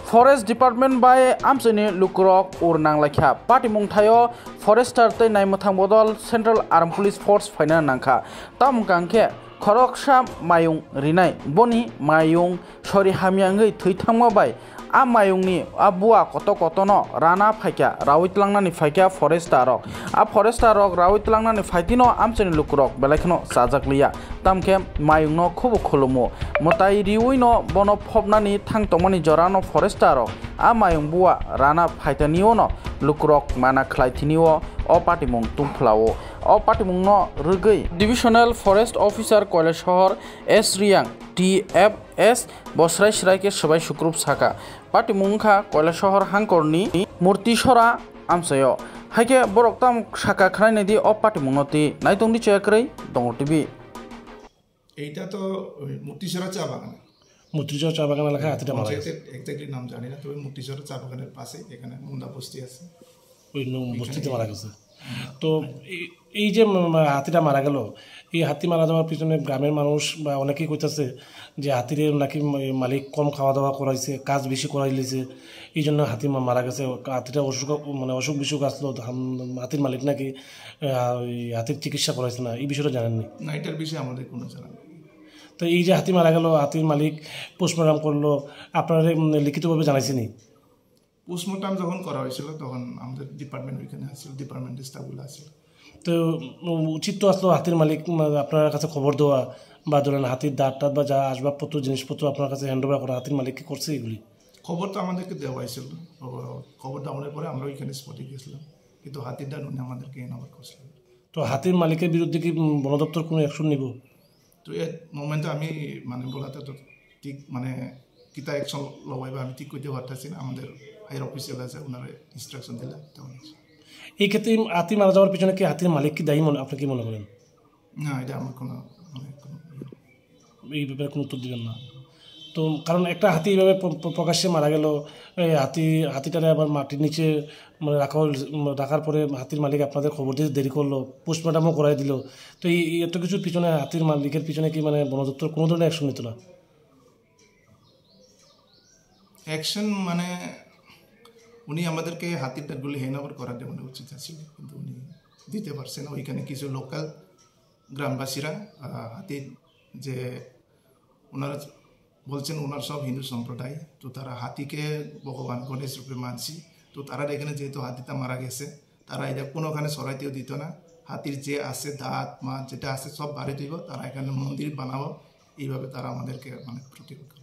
forest department bye आमचनी लुकुरक उर नांलाखा party मुंगथायो forester तै नायमथां बदल सेंट्रल आर्म पुलिस फोर्स फाइना नांखा ताम कांखे खरकसा मायुं रिनाय बनि मायुं सरि हामियांगै थैथांमा बाय आ मायुंनि आ बुआ कत कतनो राना फाइका रावितलांनानि फाइका फरेस्टारक आ फरेस्टारक रावितलांनानि फाइतिनो आमचनी लुकुरक बेलाखनो साजाकलिया तामखे मायुंनो खूब खुलुमो मताइ रिउइनो बनो फबनानि थांतमानि जरानो फरेस्टारक आ मायुं बुआ राना फाइतानिओनो लुकुरक माना खलाइथिनिओ अ पाटिमुं तुंफ्लाओ अ पाटिमुंनो रुगै डिविजनल फरेस्ट ऑफिसर कलेशहर एस रियां TFS बसराय सिरायके सबाय सुक्रुप साका पाटिमुंखा कलेशहर हांकरनि मूर्तिसरा आमसायो हाइके बरकताम साका खनायनेदि अ पाटिमुंनति नायतंदि चेकरै दङ टिभि এইটা তো মূর্তিসরা চা বাগান মূর্তিসরা চা বাগান এলাকায় হাতিটা মারা গেছে এক্স্যাক্টলি নাম জানি না তবে মূর্তিসরা চা বাগানের পাশে এখানে মুন্ডা বস্তি আছে ওই বস্তিতে মারা গেছে তো এই যে হাতিটা মারা গেল এই হাতি মারা যাওয়ার পিছনে গ্রামের মানুষ বা অনেকেই কইতাছে যে হাতির নাকি মালিক কম খাওয়া দাওয়া করাইছে কাজ বেশি করাই লিছে এই জন্য হাতি মারা গেছে হাতিটা অসুখ বিসুখ আসলো হাতির মালিক নাকি হাতির চিকিৎসা করাইছে না এই বিষয়টা জানেননি না এটার বিষয়ে আমাদের কোনো জানা নেই তো এই যে হাতি মারা গেল হাতির মালিক পোস্টমর্টম করলো আপনারা লিখিতভাবে জানাইছেনি পোস্টমর্টম যখন করা হয়েছিল তখন আমাদের ডিপার্টমেন্ট ওইখানে আসছিল ডিপার্টমেন্টের স্টাফগুলো আসছিল তো উচিত তো আসলো হাতির মালিক আপনার কাছে খবর দেওয়া বা ধরেন হাতির দাঁত টাত বা যা আসবাবপত্র জিনিসপত্র আপনার কাছে হ্যান্ড ওভার করা হাতির মালিক কি করছে এগুলি খবর তো আমাদেরকে দেওয়া হয়েছিল খবর দেওয়ার পরে আমরা ওইখানে স্পটে গেছিলাম কিন্তু হাতির দাঁত উনি আমাদেরকে হ্যান্ড ওভার করছিলেন তো হাতির মালিকের বিরুদ্ধে কি বন দপ্তর কোনো অ্যাকশন নিব তো এর মোমেন্টে আমি মানে বলাতে তো ঠিক মানে কিতা অ্যাকশন লওয়াইবা আমি ঠিক করতে পারতেছি না আমাদের হায়ার অফিসিয়াল আছে ওনারা ইনস্ট্রাকশন দিলে তেমন এই ক্ষেত্রে হাতি মারা যাওয়ার পিছনে কি হাতির মালিক কি দায়ী আপনি কি মনে করেন না এটা আমার কোনো এই ব্যাপারে কোনো উত্তর দিবেন না তো কারণ একটা হাতি এইভাবে প্রকাশ্যে মারা গেল এই হাতিটারে আবার মাটির নিচে মানে রাখার পরে হাতির মালিক আপনাদের খবর দিয়ে দেরি করলো পোস্টমর্টমও করাই দিল তো এই এত কিছুর পিছনে হাতির মালিকের পিছনে কি মানে বন দপ্তর কোনো ধরনের অ্যাকশন নিত না অ্যাকশন মানে উনি আমাদেরকে হাতির দাঁতগুলি হ্যান্ড ওভার করার জন্য উচিত ছিল কিন্তু উনি দিতে পারছেন না ওইখানে কিছু লোকাল গ্রামবাসীরা হাতির যে ওনারা বলছেন ওনার সব হিন্দু সম্প্রদায় তো তারা হাতিকে ভগবান গণেশ রূপে মানছি তো তারা এখানে যেহেতু হাতিটা মারা গেছে তারা এটা কোনোখানে সরাইতেও দিত না হাতির যে আছে দাঁত মাছ যেটা আছে সব বাড়ি দিব তারা এখানে মন্দির বানাবো এইভাবে তারা আমাদেরকে মানে প্রতিরোধ